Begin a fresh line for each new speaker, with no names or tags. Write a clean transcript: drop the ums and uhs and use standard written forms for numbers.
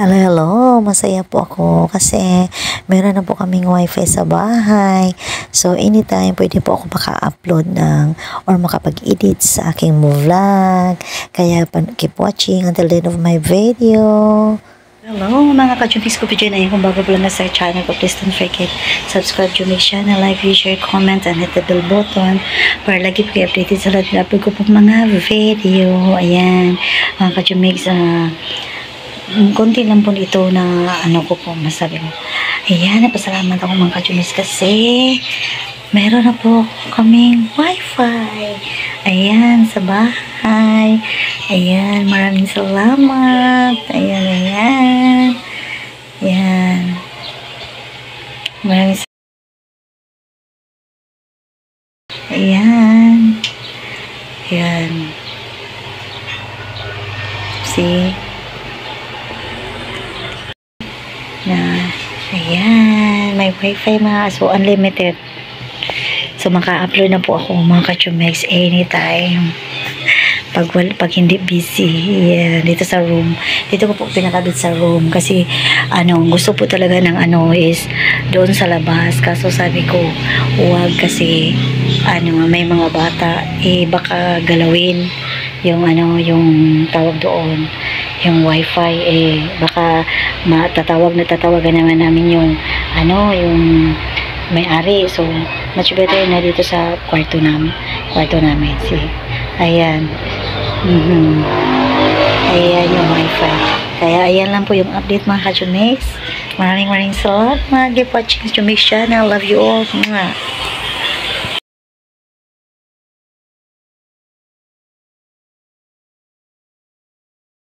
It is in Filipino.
Hello, hello. Masaya po ako kasi meron na po kaming wifi sa bahay. So, anytime pwede po ako maka-upload ng or makapag-edit sa aking vlog. Kaya keep watching until the end of my video. Hello mga ka-Jumix ko, video na yun. Kung bago po lang na sa channel ko, please don't forget subscribe Jumix channel, like, share, comment, and hit the bell button para lagi po kayo updated sa lahat na upload ko po mga video. Ayan, mga ka-Jumix, konti lang po ito na ko po masabi mo. Ayan, napasalamat ako mga ka-Jumix kasi meron na po kaming wifi. Ayan, sa bahay. Ayan, maraming salamat. Ayan, ayan. Ayan. Maraming salamat. Ayan. Ayan. See? Ayan, may wifi mga, so unlimited. So maka-upload na po ako mga ka-Jumix anytime. Pag hindi busy, yeah, dito sa room. Dito ko po pinakabit sa room kasi gusto po talaga ng is doon sa labas. Kaso sabi ko, huwag kasi may mga bata baka galawin yung yung tawag doon, yung wifi baka tatawagan naman namin yung yung may-ari. So much better na dito sa kwarto namin. See, ayan. Ayan yung wifi. Kaya ayan lang po yung update mga ka-Jumix. Maraming salamat. Keep watching Jumix channel. Love you all.